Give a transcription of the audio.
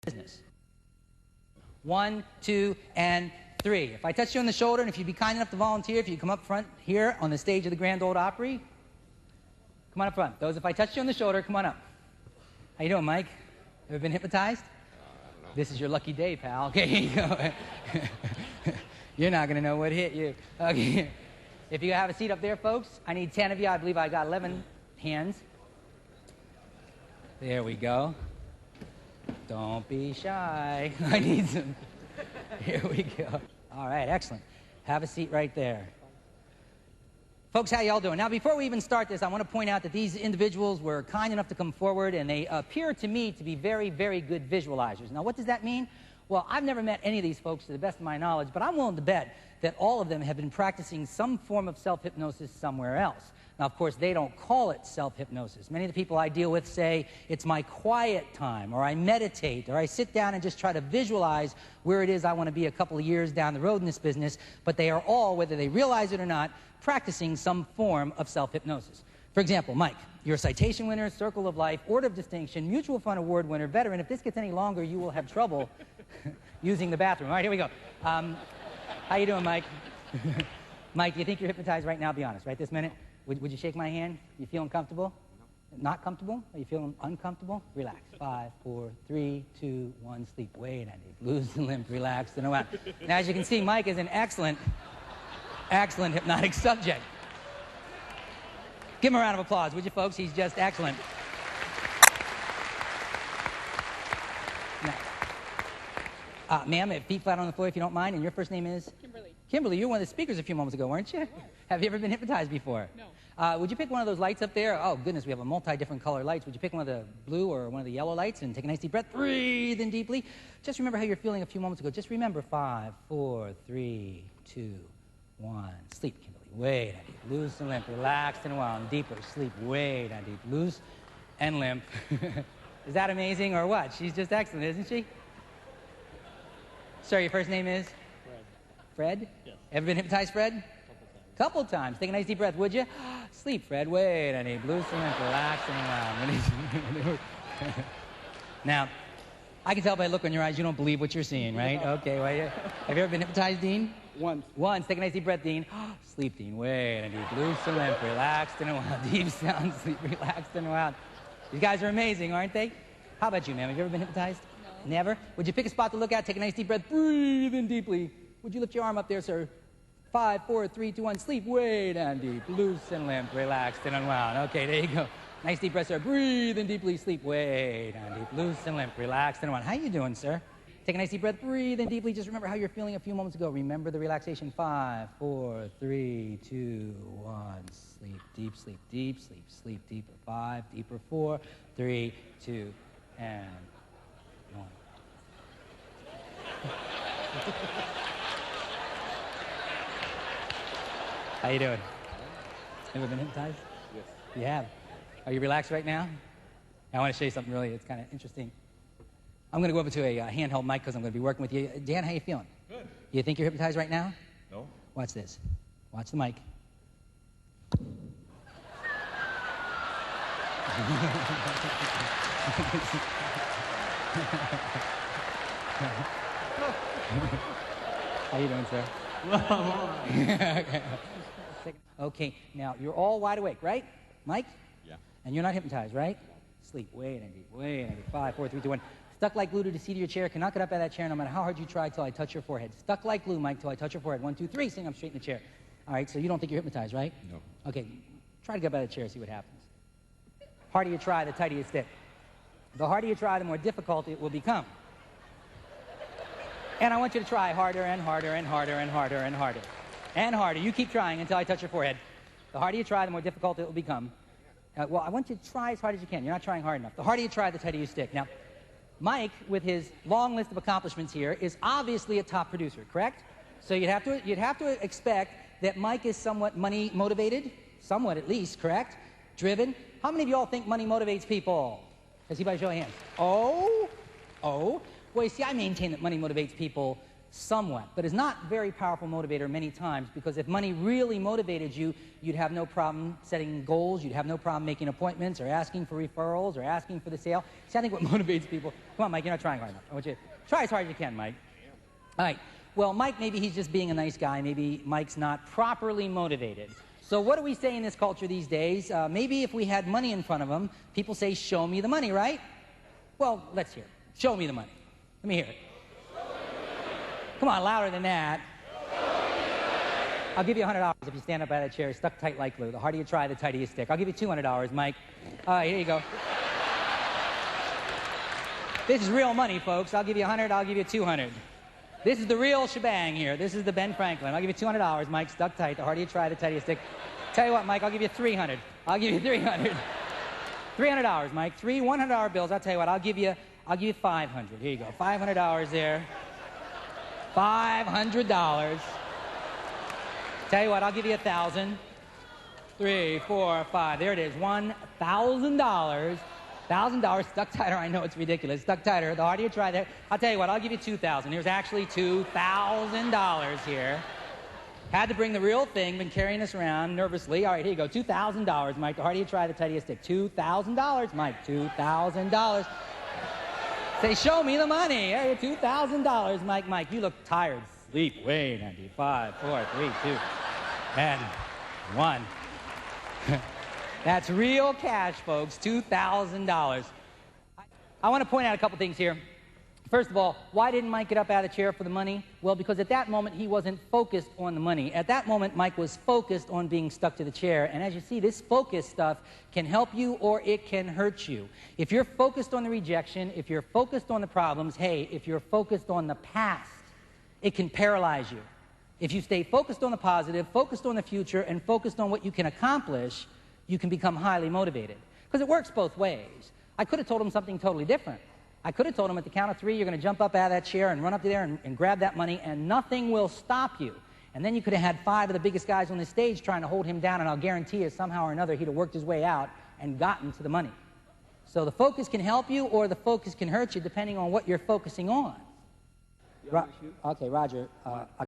business. 1, 2, and 3. If I touch you on the shoulder, and if you'd be kind enough to volunteer, if you come up front here on the stage of the Grand Ole Opry, come on up front. Those, if I touch you on the shoulder, come on up. How you doing, Mike? Ever been hypnotized? This is your lucky day, pal. Okay, here you go. You're not going to know what hit you. Okay. If you have a seat up there, folks, I need 10 of you. I believe I got 11 hands. There we go. Don't be shy. I need some. Here we go. All right, excellent. Have a seat right there. Folks, how y'all doing? Now, before we even start this, I want to point out that these individuals were kind enough to come forward, and they appear to me to be very, very good visualizers. Now, what does that mean? Well, I've never met any of these folks to the best of my knowledge, but I'm willing to bet that all of them have been practicing some form of self-hypnosis somewhere else. Now, of course, they don't call it self-hypnosis. Many of the people I deal with say, it's my quiet time, or I meditate, or I sit down and just try to visualize where it is I want to be a couple of years down the road in this business, but they are all, whether they realize it or not, practicing some form of self-hypnosis. For example, Mike, you're a citation winner, Circle of Life, Order of Distinction, Mutual Fund Award winner, veteran. If this gets any longer, you will have trouble using the bathroom. All right, here we go. How you doing, Mike? Mike, do you think you're hypnotized right now? Be honest, right this minute. Would you shake my hand? You feeling comfortable? No. Not comfortable? Are you feeling uncomfortable? Relax. 5, 4, 3, 2, 1, sleep. Wait, Andy. Loose and limp, relaxed and around. Now, as you can see, Mike is an excellent hypnotic subject. Give him a round of applause, would you, folks? He's just excellent. Now, ma'am, feet flat on the floor if you don't mind, and your first name is? Kimberly. Kimberly, you were one of the speakers a few moments ago, weren't you? Yeah. Have you ever been hypnotized before? No. Would you pick one of those lights up there? Oh, goodness, we have a multi-different color lights. Would you pick one of the blue or one of the yellow lights and take a nice deep breath? Breathe in deeply. Just remember how you're feeling a few moments ago. Just remember 5, 4, 3, 2, 1. Sleep, Kimberly. Wait and deep. Loose and limp. Relaxed and wound. Deeper. Sleep. Wait and deep. Loose and limp. Is that amazing or what? She's just excellent, isn't she? Sir, your first name is? Fred. Fred? Yes. Ever been hypnotized, Fred? Couple times. Take a nice deep breath, would you? Sleep, Fred. Wait and deep. Loose and limp. Relaxed and wound. Now, I can tell by the look in your eyes you don't believe what you're seeing, right? No. Okay, well, have you ever been hypnotized, Dean? Once. Once. Take a nice deep breath, Dean. Sleep, Dean. Wait and deep. Loose and limp. Relaxed and wound. Deep sound. Sleep. Relaxed and wound. These guys are amazing, aren't they? How about you, ma'am? Have you ever been hypnotized? No. Never? Would you pick a spot to look at? Take a nice deep breath. Breathe in deeply. Would you lift your arm up there, sir? 5, 4, 3, 2, 1. Sleep. Wait and deep. Loose and limp. Relaxed and unwound. Okay, there you go. Nice deep breath, sir. Breathe in deeply. Sleep. Wait and deep. Loose and limp. Relaxed and unwound. How you doing, sir? Take a nice deep breath. Breathe in deeply. Just remember how you're feeling a few moments ago. Remember the relaxation. 5, 4, 3, 2, 1. Sleep. Deep. Sleep. Deep. Sleep. Sleep deeper. 5. Deeper. 4, 3, 2, and 1. How you doing? Ever been hypnotized? Yes. You have. Are you relaxed right now? I want to show you something really, it's kind of interesting. I'm going to go over to a handheld mic because I'm going to be working with you. Dan, how you feeling? Good. You think you're hypnotized right now? No. Watch this. Watch the mic. How you doing, sir? Okay, now you're all wide awake, right? Mike? Yeah. And you're not hypnotized, right? Sleep. Wait and deep. Wait and deep. 5, 4, 3, 2, 1. Stuck like glue to the seat of your chair. Cannot get up out of that chair no matter how hard you try till I touch your forehead. Stuck like glue, Mike, till I touch your forehead. 1, 2, 3. Sitting up straight in the chair. All right, so you don't think you're hypnotized, right? No. Okay, try to get up out of the chair, see what happens. Harder you try, the tighter you stick. The harder you try, the more difficult it will become. And I want you to try harder and harder and harder and harder and harder. And harder. You keep trying until I touch your forehead. The harder you try, the more difficult it will become. Well, I want you to try as hard as you can. You're not trying hard enough. The harder you try, the tighter you stick. Now, Mike, with his long list of accomplishments here, is obviously a top producer, correct? So you'd have to expect that Mike is somewhat money motivated, somewhat at least, correct? Driven. How many of y'all think money motivates people? Let's see by show of hands. Oh. Well, you see, I maintain that money motivates people somewhat, but is not very powerful motivator many times, because if money really motivated you, you'd have no problem setting goals, you'd have no problem making appointments or asking for referrals or asking for the sale. See, I think what motivates people, come on, Mike, you're not trying hard enough. I want you to try as hard as you can, Mike. All right, well, Mike, maybe he's just being a nice guy. Maybe Mike's not properly motivated. So what do we say in this culture these days? Maybe if we had money in front of him, people say, show me the money, right? Well, let's hear it. Show me the money. Let me hear it. Come on, louder than that. I'll give you $100 if you stand up out of that chair, stuck tight like glue. The harder you try, the tighter you stick. I'll give you $200, Mike. All right, here you go. This is real money, folks. I'll give you 100, I'll give you 200. This is the real shebang here. This is the Ben Franklin. I'll give you $200, Mike, stuck tight. The harder you try, the tighter you stick. Tell you what, Mike, I'll give you 300. I'll give you 300. $300, Mike. 3 $100 bills. I'll tell you what, I'll give you 500. Here you go. $500 there. $500. Tell you what, I'll give you 1,000. 3, 4, 5. There it is. $1,000. $1,000 stuck tighter. I know it's ridiculous. Stuck tighter. The harder you try that. I'll tell you what, I'll give you 2,000. Here's actually $2,000 here. Had to bring the real thing. Been carrying this around nervously. All right, here you go. $2,000, Mike. The harder you try, the tighter you stick. $2,000, Mike. $2,000. Say, show me the money. Hey, $2,000, Mike. Mike, you look tired. Sleep. Wait, 95, 4, 3, 2, and 1. That's real cash, folks. $2,000. I want to point out a couple things here. First of all, why didn't Mike get up out of the chair for the money? Well, because at that moment, he wasn't focused on the money. At that moment, Mike was focused on being stuck to the chair. And as you see, this focus stuff can help you or it can hurt you. If you're focused on the rejection, if you're focused on the problems, hey, if you're focused on the past, it can paralyze you. If you stay focused on the positive, focused on the future, and focused on what you can accomplish, you can become highly motivated. Because it works both ways. I could have told him something totally different. I could have told him at the count of 3, you're going to jump up out of that chair and run up to there and grab that money, and nothing will stop you. And then you could have had 5 of the biggest guys on the stage trying to hold him down, and I'll guarantee you somehow or another he'd have worked his way out and gotten to the money. So the focus can help you or the focus can hurt you depending on what you're focusing on. Okay, Roger.